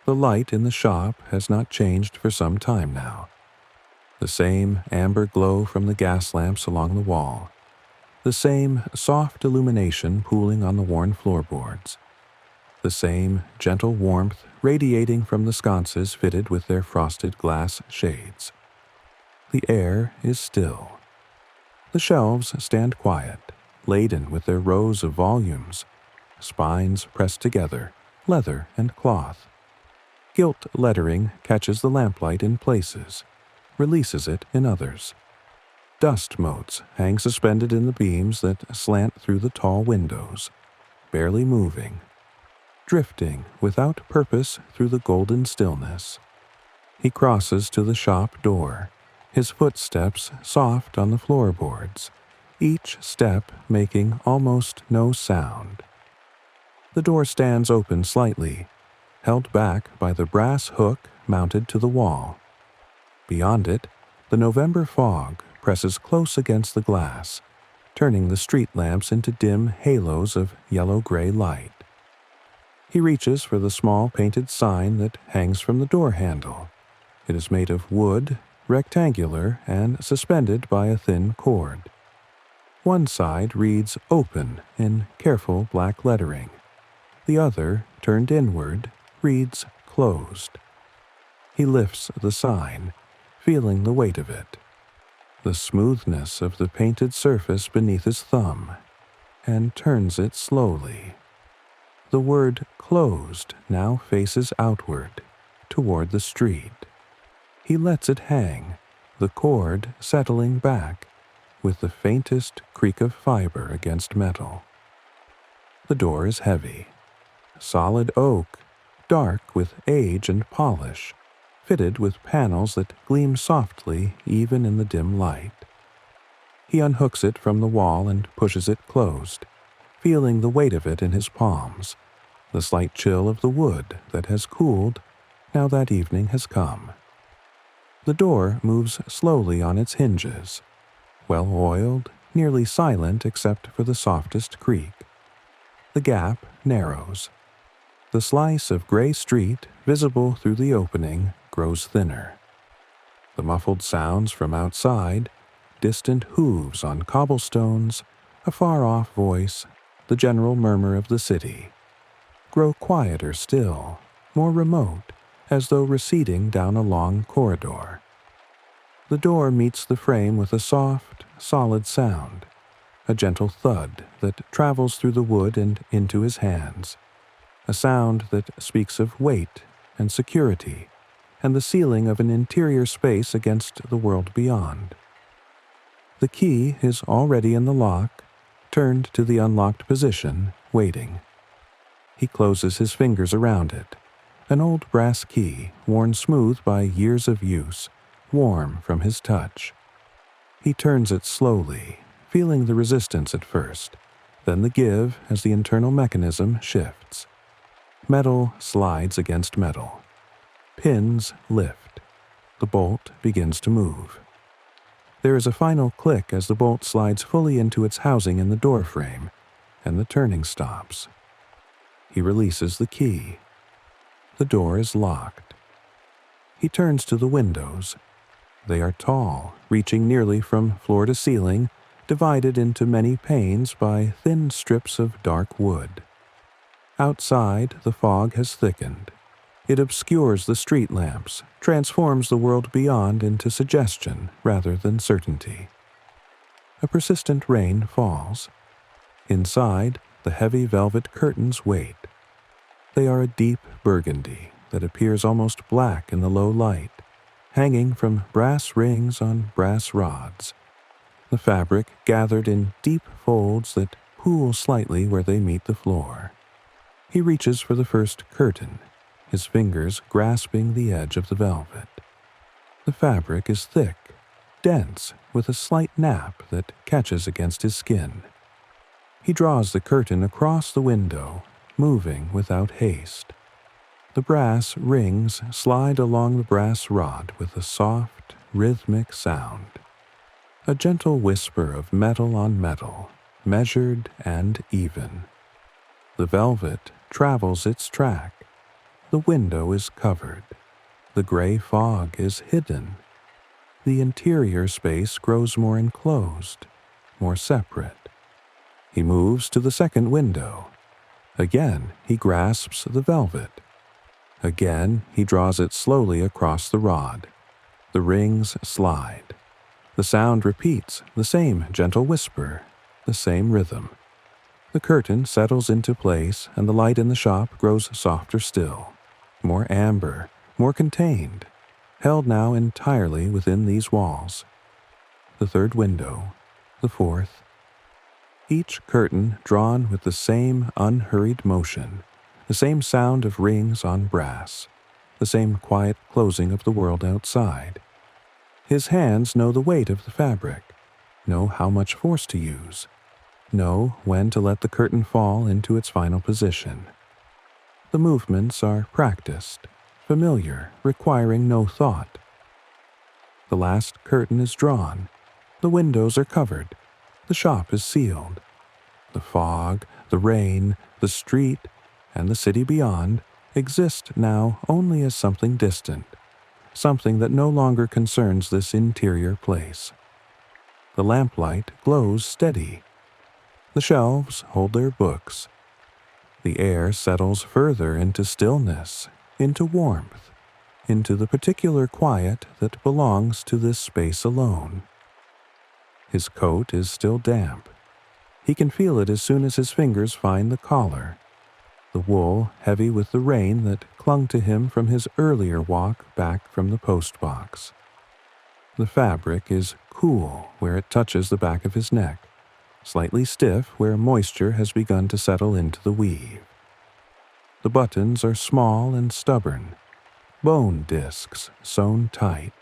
The light in the shop has not changed for some time now. The same amber glow from the gas lamps along the wall. The same soft illumination pooling on the worn floorboards. The same gentle warmth radiating from the sconces fitted with their frosted glass shades. The air is still. The shelves stand quiet, laden with their rows of volumes, spines pressed together, leather and cloth. Gilt lettering catches the lamplight in places, releases it in others. Dust motes hang suspended in the beams that slant through the tall windows, barely moving, drifting without purpose through the golden stillness. He crosses to the shop door, his footsteps soft on the floorboards, each step making almost no sound. The door stands open slightly, held back by the brass hook mounted to the wall. Beyond it, the November fog presses close against the glass, turning the street lamps into dim halos of yellow-gray light. He reaches for the small painted sign that hangs from the door handle. It is made of wood, rectangular, and suspended by a thin cord. One side reads "Open" in careful black lettering. The other, turned inward, reads "Closed." He lifts the sign, feeling the weight of it, the smoothness of the painted surface beneath his thumb, and turns it slowly. The word "closed" now faces outward, toward the street. He lets it hang, the cord settling back, with the faintest creak of fiber against metal. The door is heavy. Solid oak, dark with age and polish, fitted with panels that gleam softly even in the dim light. He unhooks it from the wall and pushes it closed, feeling the weight of it in his palms, the slight chill of the wood that has cooled now that evening has come. The door moves slowly on its hinges, well-oiled, nearly silent except for the softest creak. The gap narrows. The slice of gray street, visible through the opening, grows thinner. The muffled sounds from outside, distant hooves on cobblestones, a far-off voice, the general murmur of the city, grow quieter still, more remote, as though receding down a long corridor. The door meets the frame with a soft, solid sound, a gentle thud that travels through the wood and into his hands, a sound that speaks of weight and security, and the sealing of an interior space against the world beyond. The key is already in the lock, turned to the unlocked position, waiting. He closes his fingers around it, an old brass key, worn smooth by years of use, warm from his touch. He turns it slowly, feeling the resistance at first, then the give as the internal mechanism shifts. Metal slides against metal. Pins lift. The bolt begins to move. There is a final click as the bolt slides fully into its housing in the doorframe, and the turning stops. He releases the key. The door is locked. He turns to the windows. They are tall, reaching nearly from floor to ceiling, divided into many panes by thin strips of dark wood. Outside, the fog has thickened. It obscures the street lamps, transforms the world beyond into suggestion rather than certainty. A persistent rain falls. Inside, the heavy velvet curtains wait. They are a deep burgundy that appears almost black in the low light, hanging from brass rings on brass rods. The fabric gathered in deep folds that pool slightly where they meet the floor. He reaches for the first curtain, his fingers grasping the edge of the velvet. The fabric is thick, dense, with a slight nap that catches against his skin. He draws the curtain across the window, moving without haste. The brass rings slide along the brass rod with a soft, rhythmic sound. A gentle whisper of metal on metal, measured and even. The velvet travels its track. The The window is covered. The gray fog is hidden. The interior space grows more enclosed, more separate. He moves to the second window. Again, he grasps the velvet. Again, he draws it slowly across the rod. The rings slide. The sound repeats, the same gentle whisper, the same rhythm. The curtain settles into place, and the light in the shop grows softer still, more amber, more contained, held now entirely within these walls. The third window, the fourth. Each curtain drawn with the same unhurried motion, the same sound of rings on brass, the same quiet closing of the world outside. His hands know the weight of the fabric, know how much force to use, know when to let the curtain fall into its final position. The movements are practiced, familiar, requiring no thought. The last curtain is drawn. The windows are covered. The shop is sealed. The fog, the rain, the street, and the city beyond exist now only as something distant, something that no longer concerns this interior place. The lamplight glows steady. The shelves hold their books. The air settles further into stillness, into warmth, into the particular quiet that belongs to this space alone. His coat is still damp. He can feel it as soon as his fingers find the collar. The wool heavy with the rain that clung to him from his earlier walk back from the post box. The fabric is cool where it touches the back of his neck, slightly stiff where moisture has begun to settle into the weave. The buttons are small and stubborn, bone discs sewn tight,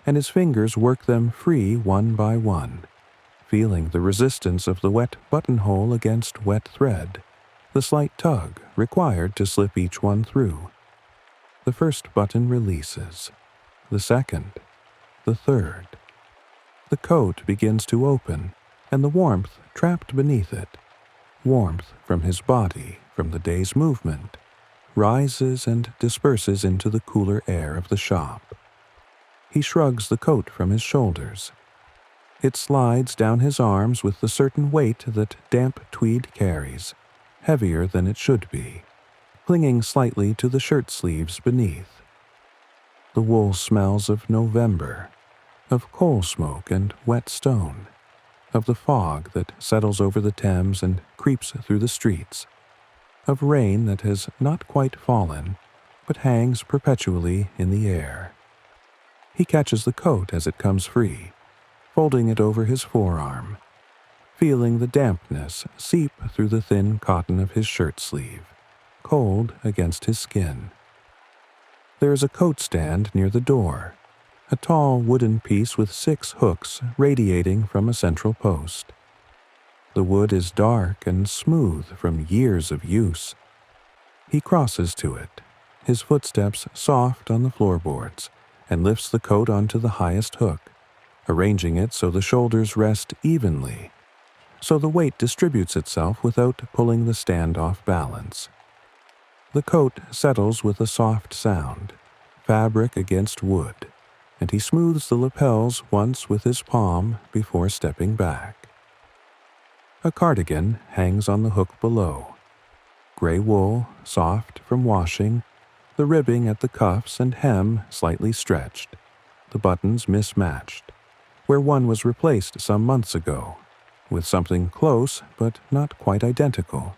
and his fingers work them free one by one, feeling the resistance of the wet buttonhole against wet thread, the slight tug required to slip each one through. The first button releases, the second, the third. The coat begins to open, and the warmth trapped beneath it, warmth from his body, from the day's movement, rises and disperses into the cooler air of the shop. He shrugs the coat from his shoulders. It slides down his arms with the certain weight that damp tweed carries, heavier than it should be, clinging slightly to the shirt sleeves beneath. The wool smells of November, of coal smoke and wet stone, of the fog that settles over the Thames and creeps through the streets, of rain that has not quite fallen, but hangs perpetually in the air. He catches the coat as it comes free, folding it over his forearm, feeling the dampness seep through the thin cotton of his shirt sleeve, cold against his skin. There is a coat stand near the door, a tall wooden piece with 6 hooks radiating from a central post. The wood is dark and smooth from years of use. He crosses to it, his footsteps soft on the floorboards, and lifts the coat onto the highest hook, arranging it so the shoulders rest evenly, so the weight distributes itself without pulling the stand off balance. The coat settles with a soft sound, fabric against wood, and he smooths the lapels once with his palm before stepping back. A cardigan hangs on the hook below. Gray wool, soft from washing, the ribbing at the cuffs and hem slightly stretched, the buttons mismatched, where one was replaced some months ago, with something close but not quite identical.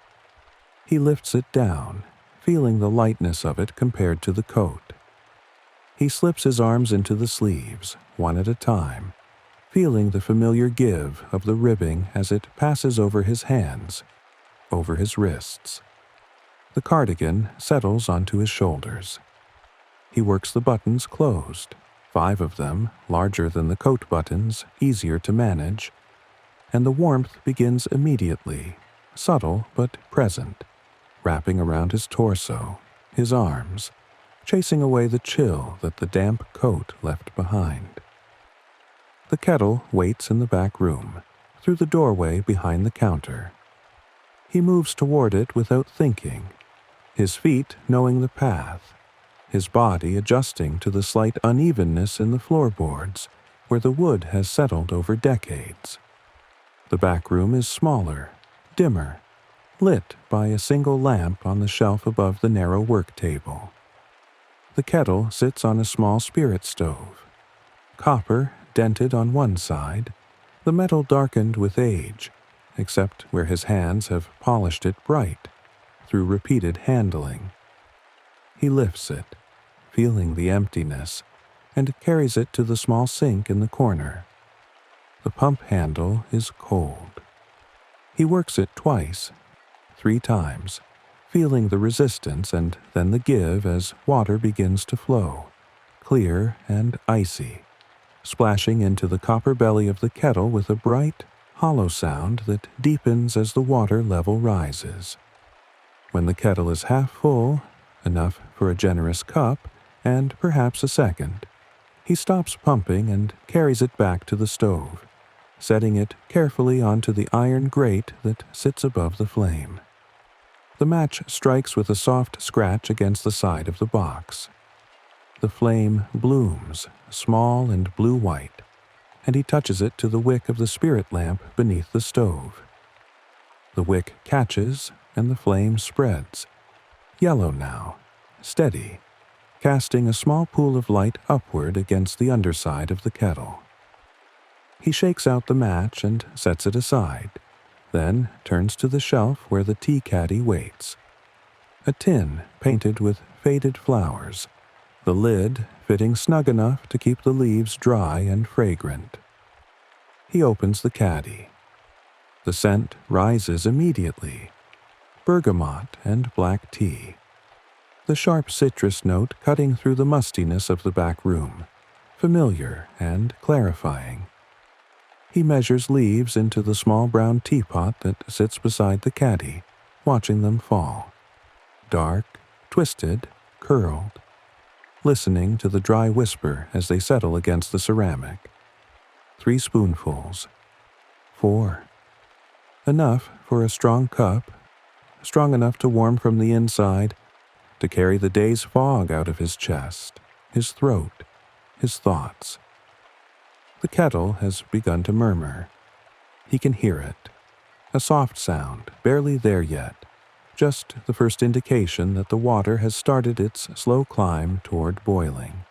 He lifts it down, feeling the lightness of it compared to the coat. He slips his arms into the sleeves, one at a time, feeling the familiar give of the ribbing as it passes over his hands, over his wrists. The cardigan settles onto his shoulders. He works the buttons closed, 5 of them, larger than the coat buttons, easier to manage, and the warmth begins immediately, subtle but present, wrapping around his torso, his arms, chasing away the chill that the damp coat left behind. The kettle waits in the back room, through the doorway behind the counter. He moves toward it without thinking, his feet knowing the path, his body adjusting to the slight unevenness in the floorboards where the wood has settled over decades. The back room is smaller, dimmer, lit by a single lamp on the shelf above the narrow work table. The kettle sits on a small spirit stove. Copper dented on one side, the metal darkened with age, except where his hands have polished it bright through repeated handling. He lifts it, feeling the emptiness, and carries it to the small sink in the corner. The pump handle is cold. He works it twice, 3 times, feeling the resistance and then the give as water begins to flow, clear and icy, splashing into the copper belly of the kettle with a bright, hollow sound that deepens as the water level rises. When the kettle is half full, enough for a generous cup and perhaps a second, he stops pumping and carries it back to the stove, setting it carefully onto the iron grate that sits above the flame. The match strikes with a soft scratch against the side of the box. The flame blooms, small and blue-white, and he touches it to the wick of the spirit lamp beneath the stove. The wick catches, and the flame spreads, yellow now, steady, casting a small pool of light upward against the underside of the kettle. He shakes out the match and sets it aside, then turns to the shelf where the tea caddy waits. A tin painted with faded flowers, the lid fitting snug enough to keep the leaves dry and fragrant. He opens the caddy. The scent rises immediately. Bergamot and black tea. The sharp citrus note cutting through the mustiness of the back room, familiar and clarifying. He measures leaves into the small brown teapot that sits beside the caddy, watching them fall. Dark, twisted, curled. Listening to the dry whisper as they settle against the ceramic. 3 spoonfuls. 4. Enough for a strong cup, strong enough to warm from the inside, to carry the day's fog out of his chest, his throat, his thoughts. The kettle has begun to murmur. He can hear it. A soft sound, barely there yet, just the first indication that the water has started its slow climb toward boiling.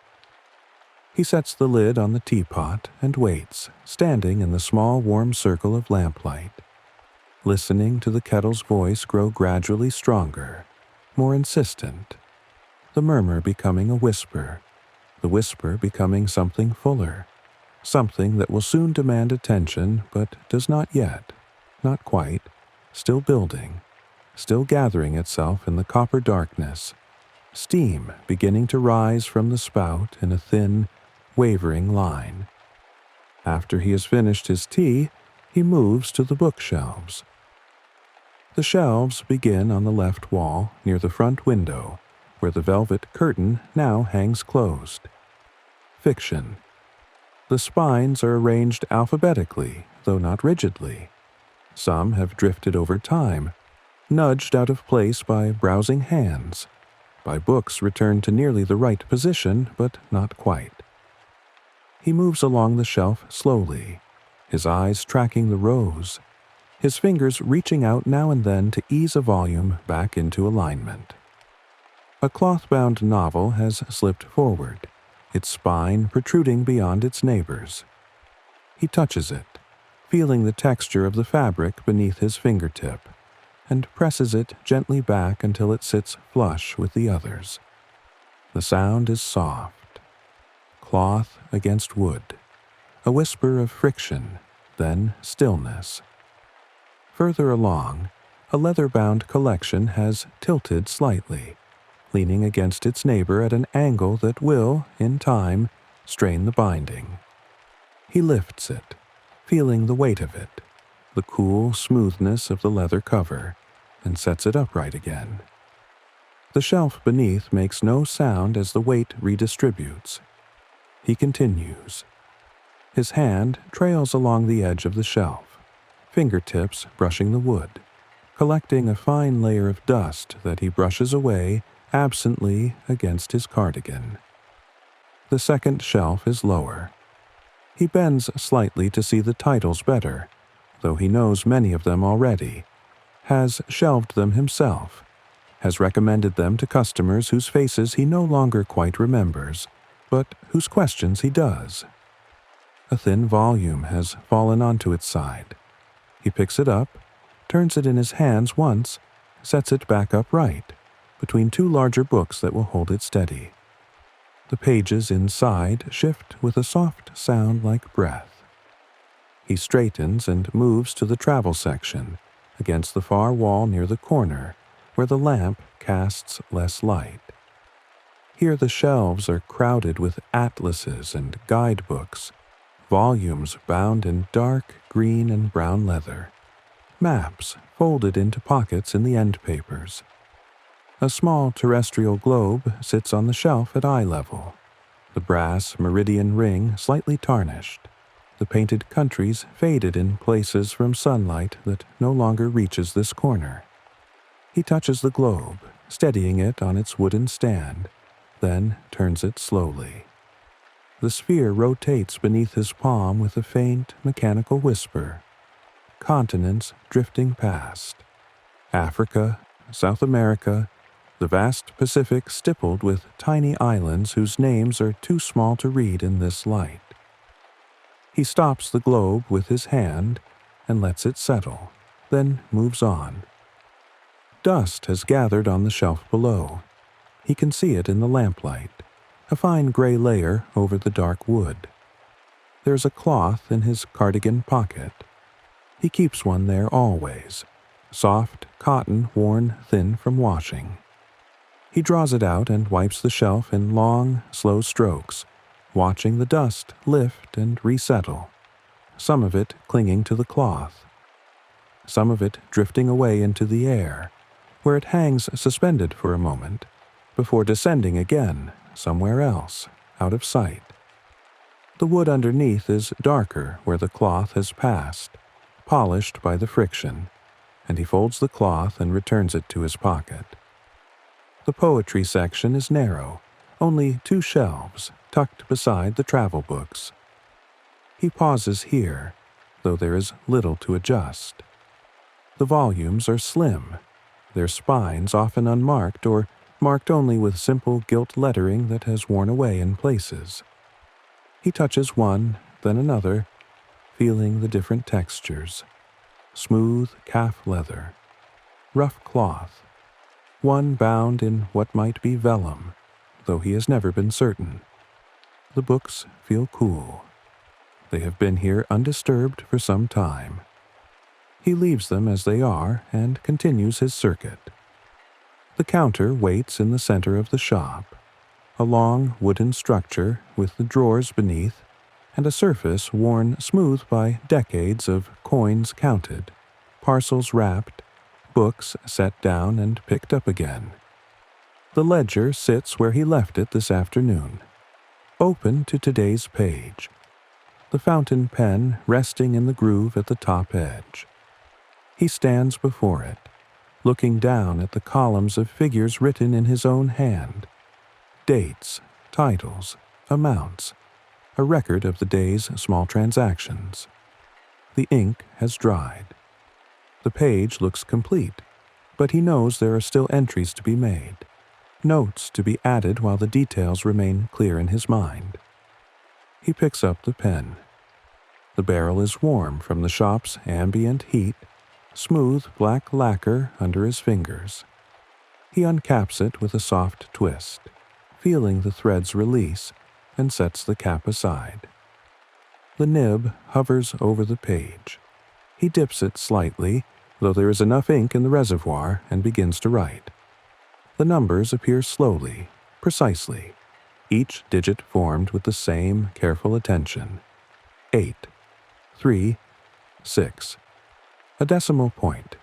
He sets the lid on the teapot and waits, standing in the small warm circle of lamplight, listening to the kettle's voice grow gradually stronger, more insistent, the murmur becoming a whisper, the whisper becoming something fuller, something that will soon demand attention but does not yet, not quite, still building, still gathering itself in the copper darkness, steam beginning to rise from the spout in a thin, wavering line. After he has finished his tea, he moves to the bookshelves. The shelves begin on the left wall near the front window, where the velvet curtain now hangs closed. Fiction. The spines are arranged alphabetically, though not rigidly. Some have drifted over time, nudged out of place by browsing hands, by books returned to nearly the right position, but not quite. He moves along the shelf slowly, his eyes tracking the rows, his fingers reaching out now and then to ease a volume back into alignment. A cloth-bound novel has slipped forward, its spine protruding beyond its neighbors. He touches it, feeling the texture of the fabric beneath his fingertip, and presses it gently back until it sits flush with the others. The sound is soft. Cloth against wood. A whisper of friction, then stillness. Further along, a leather-bound collection has tilted slightly, leaning against its neighbor at an angle that will, in time, strain the binding. He lifts it, feeling the weight of it, the cool smoothness of the leather cover, and sets it upright again. The shelf beneath makes no sound as the weight redistributes. He continues. His hand trails along the edge of the shelf, fingertips brushing the wood, collecting a fine layer of dust that he brushes away absently against his cardigan. The second shelf is lower. He bends slightly to see the titles better, though he knows many of them already, has shelved them himself, has recommended them to customers whose faces he no longer quite remembers, but whose questions he does. A thin volume has fallen onto its side. He picks it up, turns it in his hands once, sets it back upright, between two larger books that will hold it steady. The pages inside shift with a soft sound like breath. He straightens and moves to the travel section, against the far wall near the corner, where the lamp casts less light. Here the shelves are crowded with atlases and guidebooks, volumes bound in dark green and brown leather, maps folded into pockets in the end papers. A small terrestrial globe sits on the shelf at eye level, the brass meridian ring slightly tarnished, the painted countries faded in places from sunlight that no longer reaches this corner. He touches the globe, steadying it on its wooden stand, then turns it slowly. The sphere rotates beneath his palm with a faint, mechanical whisper. Continents drifting past. Africa, South America, the vast Pacific stippled with tiny islands whose names are too small to read in this light. He stops the globe with his hand and lets it settle, then moves on. Dust has gathered on the shelf below. He can see it in the lamplight, a fine gray layer over the dark wood. There's a cloth in his cardigan pocket. He keeps one there always, soft cotton worn thin from washing. He draws it out and wipes the shelf in long, slow strokes, watching the dust lift and resettle, some of it clinging to the cloth, some of it drifting away into the air, where it hangs suspended for a moment, before descending again somewhere else, out of sight. The wood underneath is darker where the cloth has passed, polished by the friction, and he folds the cloth and returns it to his pocket. The poetry section is narrow, only 2 shelves tucked beside the travel books. He pauses here, though there is little to adjust. The volumes are slim, their spines often unmarked or marked only with simple gilt lettering that has worn away in places. He touches one, then another, feeling the different textures. Smooth calf leather, rough cloth, one bound in what might be vellum, though he has never been certain. The books feel cool. They have been here undisturbed for some time. He leaves them as they are and continues his circuit. The counter waits in the center of the shop, a long wooden structure with the drawers beneath and a surface worn smooth by decades of coins counted, parcels wrapped, books set down and picked up again. The ledger sits where he left it this afternoon, open to today's page, the fountain pen resting in the groove at the top edge. He stands before it, looking down at the columns of figures written in his own hand. Dates, titles, amounts, a record of the day's small transactions. The ink has dried. The page looks complete, but he knows there are still entries to be made, notes to be added while the details remain clear in his mind. He picks up the pen. The barrel is warm from the shop's ambient heat, smooth black lacquer under his fingers. He uncaps it with a soft twist, feeling the threads release, and sets the cap aside. The nib hovers over the page. He dips it slightly, though there is enough ink in the reservoir, and begins to write. The numbers appear slowly, precisely, each digit formed with the same careful attention. 8, 3, 6. A decimal point.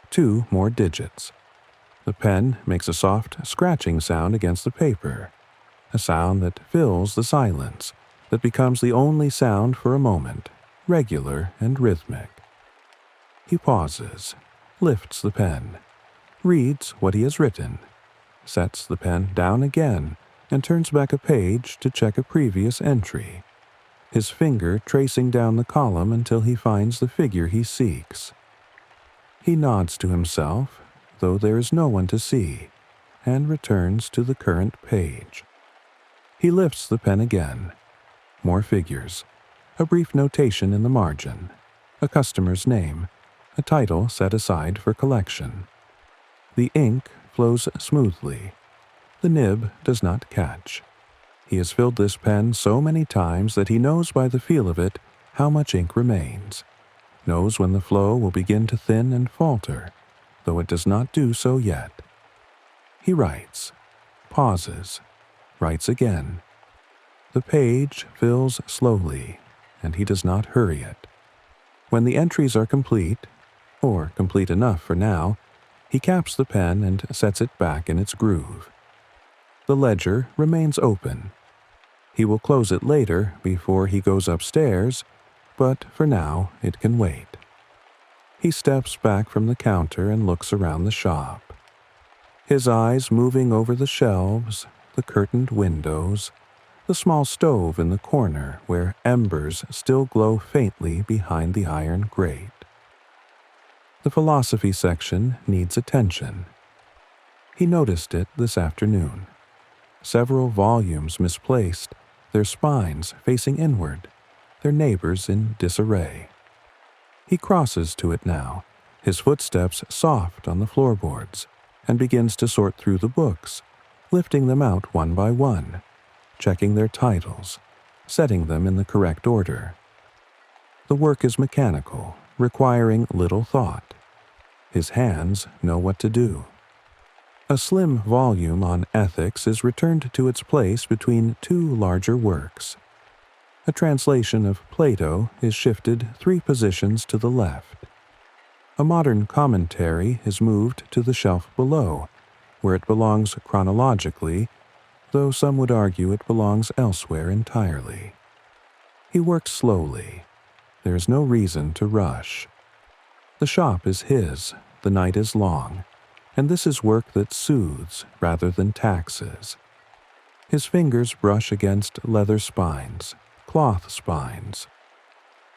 2 more digits. The pen makes a soft scratching sound against the paper, a sound that fills the silence, that becomes the only sound for a moment, regular and rhythmic. He pauses, lifts the pen, reads what he has written, sets the pen down again, and turns back a page to check a previous entry, his finger tracing down the column until he finds the figure he seeks. He nods to himself, though there is no one to see, and returns to the current page. He lifts the pen again. More figures, a brief notation in the margin, a customer's name, a title set aside for collection. The ink flows smoothly. The nib does not catch. He has filled this pen so many times that he knows by the feel of it how much ink remains, knows when the flow will begin to thin and falter, though it does not do so yet. He writes, pauses, writes again. The page fills slowly, and he does not hurry it. When the entries are complete, or complete enough for now, he caps the pen and sets it back in its groove. The ledger remains open. He will close it later before he goes upstairs, but for now it can wait. He steps back from the counter and looks around the shop, his eyes moving over the shelves, the curtained windows, the small stove in the corner where embers still glow faintly behind the iron grate. The philosophy section needs attention. He noticed it this afternoon. Several volumes misplaced, their spines facing inward, their neighbors in disarray. He crosses to it now, his footsteps soft on the floorboards, and begins to sort through the books, lifting them out one by one, checking their titles, setting them in the correct order. The work is mechanical, requiring little thought. His hands know what to do. A slim volume on ethics is returned to its place between two larger works. A translation of Plato is shifted 3 positions to the left. A modern commentary is moved to the shelf below, where it belongs chronologically, though some would argue it belongs elsewhere entirely. He works slowly. There is no reason to rush. The shop is his, the night is long, and this is work that soothes rather than taxes. His fingers brush against leather spines, cloth spines,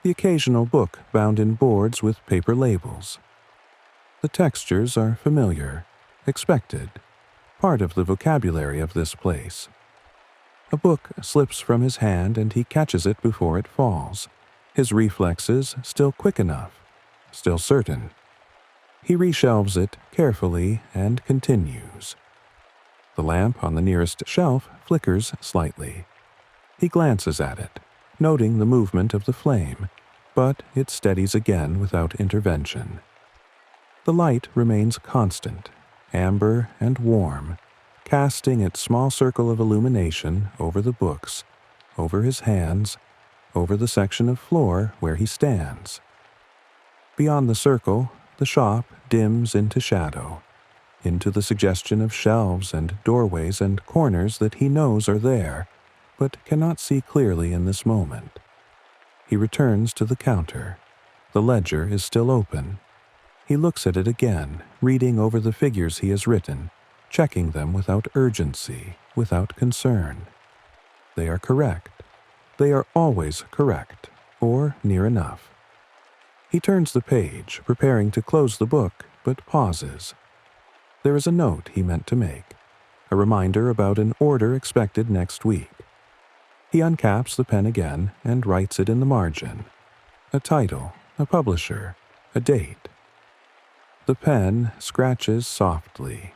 the occasional book bound in boards with paper labels. The textures are familiar, expected, part of the vocabulary of this place. A book slips from his hand and he catches it before it falls, his reflexes still quick enough, still certain. He reshelves it carefully and continues. The lamp on the nearest shelf flickers slightly. He glances at it, noting the movement of the flame, but it steadies again without intervention. The light remains constant, amber and warm, casting its small circle of illumination over the books, over his hands, over the section of floor where he stands. Beyond the circle, the shop dims into shadow, into the suggestion of shelves and doorways and corners that he knows are there, but cannot see clearly in this moment. He returns to the counter. The ledger is still open. He looks at it again, reading over the figures he has written, checking them without urgency, without concern. They are correct. They are always correct, or near enough. He turns the page, preparing to close the book, but pauses. There is a note he meant to make, a reminder about an order expected next week. He uncaps the pen again and writes it in the margin. A title, a publisher, a date. The pen scratches softly.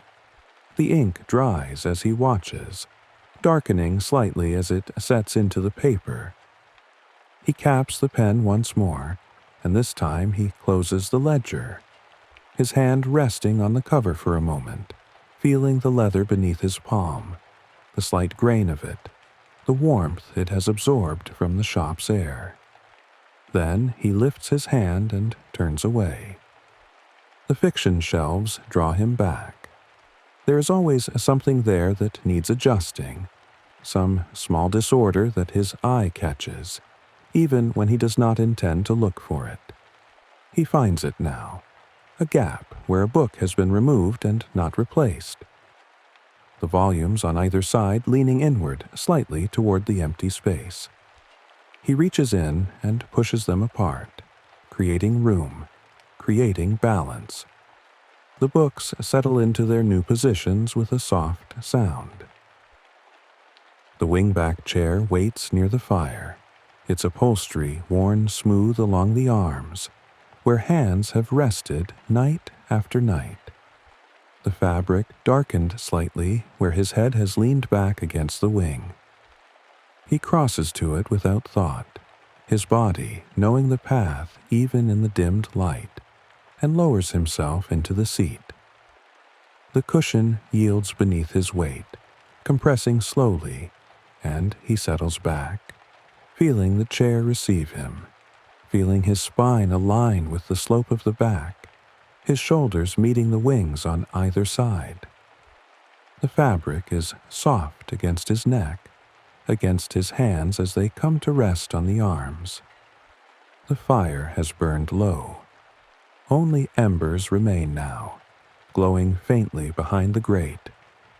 The ink dries as he watches, darkening slightly as it sets into the paper. He caps the pen once more, and this time he closes the ledger, his hand resting on the cover for a moment, feeling the leather beneath his palm, the slight grain of it, the warmth it has absorbed from the shop's air. Then he lifts his hand and turns away. The fiction shelves draw him back. There is always something there that needs adjusting, some small disorder that his eye catches, even when he does not intend to look for it. He finds it now, a gap where a book has been removed and not replaced. the volumes on either side leaning inward slightly toward the empty space. He reaches in and pushes them apart, creating room, creating balance. The books settle into their new positions with a soft sound. The wingback chair waits near the fire, its upholstery worn smooth along the arms, where hands have rested night after night. The fabric darkened slightly where his head has leaned back against the wing. He crosses to it without thought, his body knowing the path even in the dimmed light, and lowers himself into the seat. The cushion yields beneath his weight, compressing slowly, and he settles back, feeling the chair receive him, feeling his spine align with the slope of the back, his shoulders meeting the wings on either side. The fabric is soft against his neck, against his hands as they come to rest on the arms. The fire has burned low. Only embers remain now, glowing faintly behind the grate,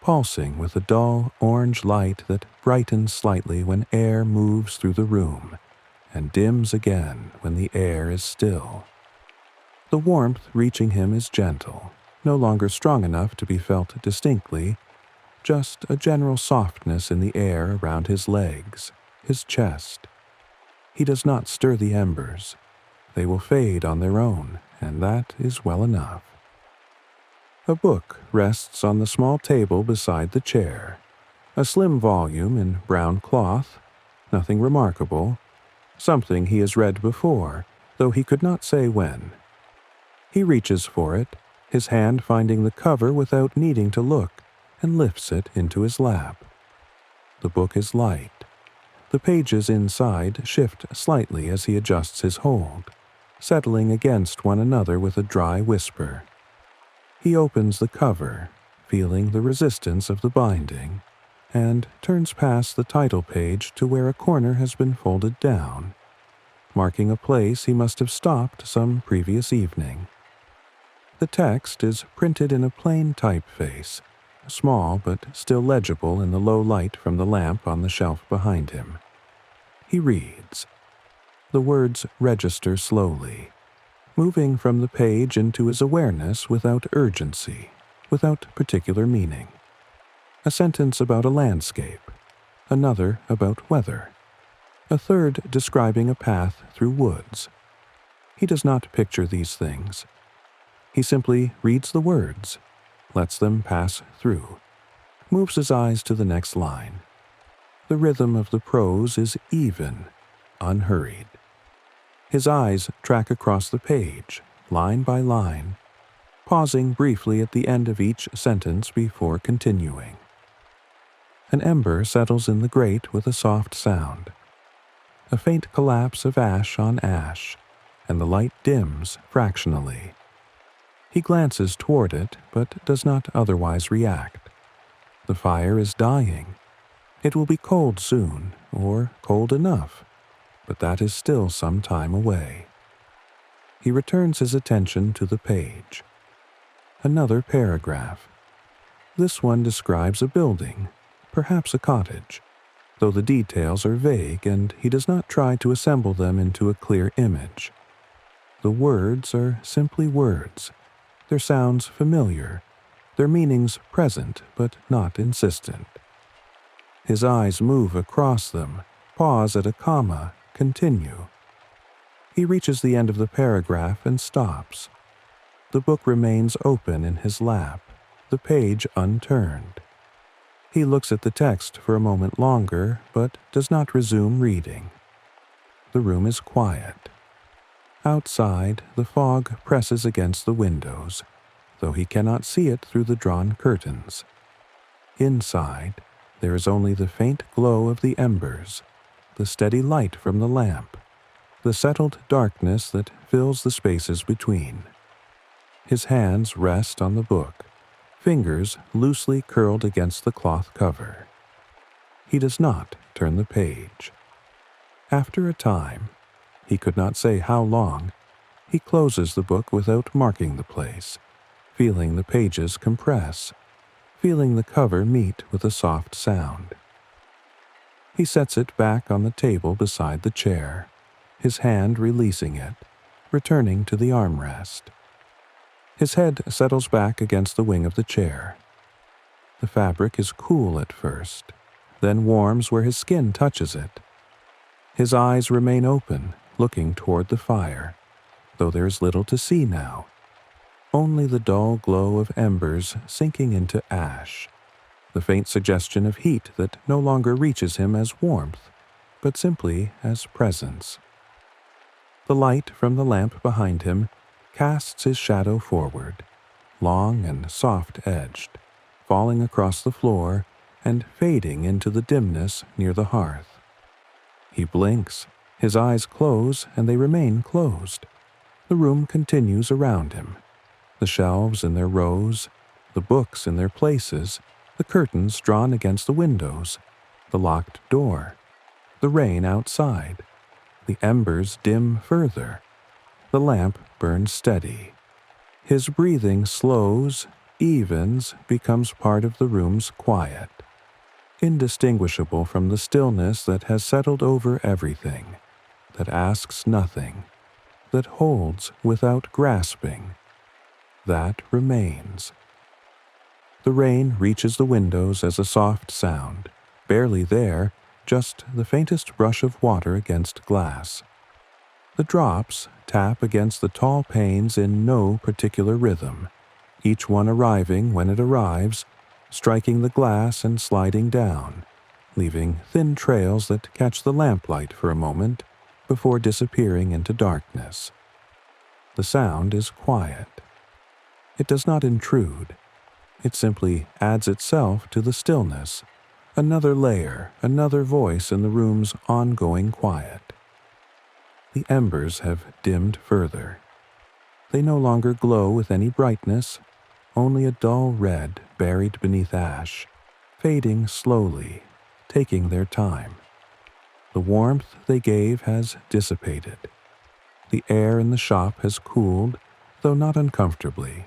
pulsing with a dull orange light that brightens slightly when air moves through the room, and dims again when the air is still. The warmth reaching him is gentle, no longer strong enough to be felt distinctly, just a general softness in the air around his legs, his chest. He does not stir the embers. They will fade on their own, and that is well enough. A book rests on the small table beside the chair, a slim volume in brown cloth, nothing remarkable, something he has read before, though he could not say when. He reaches for it, his hand finding the cover without needing to look, and lifts it into his lap. The book is light. The pages inside shift slightly as he adjusts his hold, settling against one another with a dry whisper. He opens the cover, feeling the resistance of the binding, and turns past the title page to where a corner has been folded down, marking a place he must have stopped some previous evening. The text is printed in a plain typeface, small but still legible in the low light from the lamp on the shelf behind him. He reads. The words register slowly, moving from the page into his awareness without urgency, without particular meaning. A sentence about a landscape, another about weather, a third describing a path through woods. He does not picture these things. He simply reads the words, lets them pass through, moves his eyes to the next line. The rhythm of the prose is even, unhurried. His eyes track across the page, line by line, pausing briefly at the end of each sentence before continuing. An ember settles in the grate with a soft sound. A faint collapse of ash on ash, and the light dims fractionally. He glances toward it, but does not otherwise react. The fire is dying. It will be cold soon, or cold enough, but that is still some time away. He returns his attention to the page. Another paragraph. This one describes a building, perhaps a cottage, though the details are vague and he does not try to assemble them into a clear image. The words are simply words, their sounds familiar, their meanings present but not insistent. His eyes move across them, pause at a comma, continue. He reaches the end of the paragraph and stops. The book remains open in his lap, the page unturned. He looks at the text for a moment longer, but does not resume reading. The room is quiet. Outside, the fog presses against the windows, though he cannot see it through the drawn curtains. Inside, there is only the faint glow of the embers, the steady light from the lamp, the settled darkness that fills the spaces between. His hands rest on the book, fingers loosely curled against the cloth cover. He does not turn the page. After a time, he could not say how long, he closes the book without marking the place, feeling the pages compress, feeling the cover meet with a soft sound. He sets it back on the table beside the chair, his hand releasing it, returning to the armrest. His head settles back against the wing of the chair. The fabric is cool at first, then warms where his skin touches it. His eyes remain open, looking toward the fire, though there is little to see now. Only the dull glow of embers sinking into ash, the faint suggestion of heat that no longer reaches him as warmth, but simply as presence. The light from the lamp behind him casts his shadow forward, long and soft-edged, falling across the floor and fading into the dimness near the hearth. He blinks, his eyes close, and they remain closed. The room continues around him. The shelves in their rows, the books in their places, the curtains drawn against the windows, the locked door, the rain outside. The embers dim further. The lamp burns steady. His breathing slows, evens, becomes part of the room's quiet, indistinguishable from the stillness that has settled over everything, that asks nothing, that holds without grasping. That remains. The rain reaches the windows as a soft sound, barely there, just the faintest brush of water against glass. The drops tap against the tall panes in no particular rhythm, each one arriving when it arrives, striking the glass and sliding down, leaving thin trails that catch the lamplight for a moment before disappearing into darkness. The sound is quiet. It does not intrude. It simply adds itself to the stillness, another layer, another voice in the room's ongoing quiet. The embers have dimmed further. They no longer glow with any brightness, only a dull red buried beneath ash, fading slowly, taking their time. The warmth they gave has dissipated. The air in the shop has cooled, though not uncomfortably.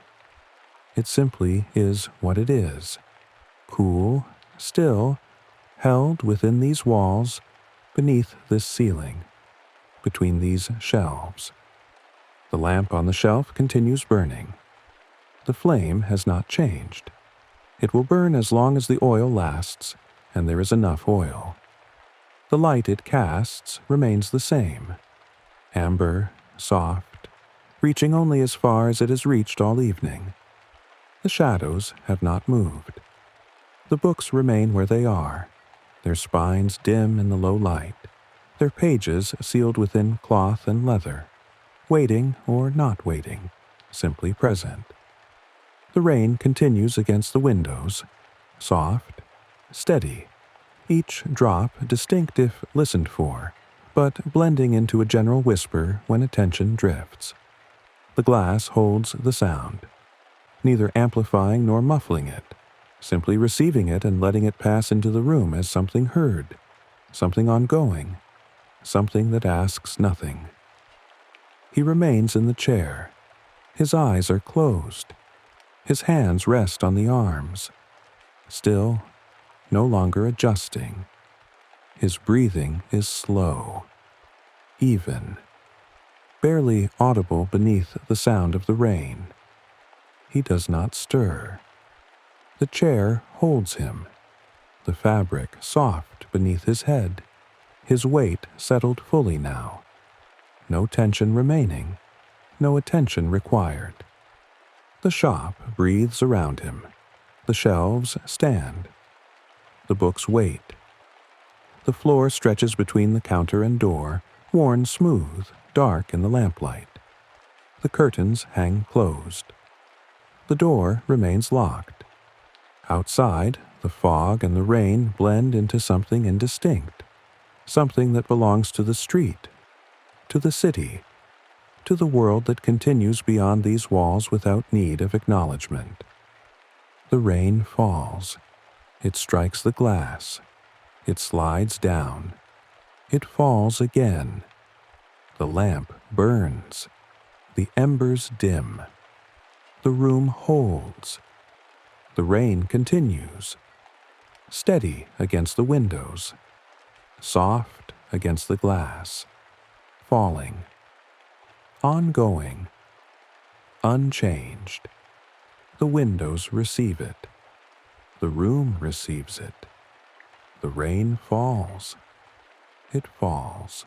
It simply is what it is, cool, still, held within these walls, beneath this ceiling, between these shelves. The lamp on the shelf continues burning. The flame has not changed. It will burn as long as the oil lasts, and there is enough oil. The light it casts remains the same, amber, soft, reaching only as far as it has reached all evening. The shadows have not moved. The books remain where they are, their spines dim in the low light, their pages sealed within cloth and leather, waiting or not waiting, simply present. The rain continues against the windows, soft, steady, each drop distinct if listened for, but blending into a general whisper when attention drifts. The glass holds the sound, neither amplifying nor muffling it, simply receiving it and letting it pass into the room as something heard, something ongoing, something that asks nothing. He remains in the chair. His eyes are closed. His hands rest on the arms, still, no longer adjusting. His breathing is slow, even, barely audible beneath the sound of the rain. He does not stir. The chair holds him, the fabric soft beneath his head, his weight settled fully now. No tension remaining, no attention required. The shop breathes around him. The shelves stand. The books wait. The floor stretches between the counter and door, worn smooth, dark in the lamplight. The curtains hang closed. The door remains locked. Outside, the fog and the rain blend into something indistinct, something that belongs to the street, to the city, to the world that continues beyond these walls without need of acknowledgement. The rain falls. It strikes the glass. It slides down. It falls again. The lamp burns. The embers dim. The room holds. The rain continues, steady against the windows, soft against the glass, falling, ongoing, unchanged. The windows receive it. The room receives it. The rain falls. It falls.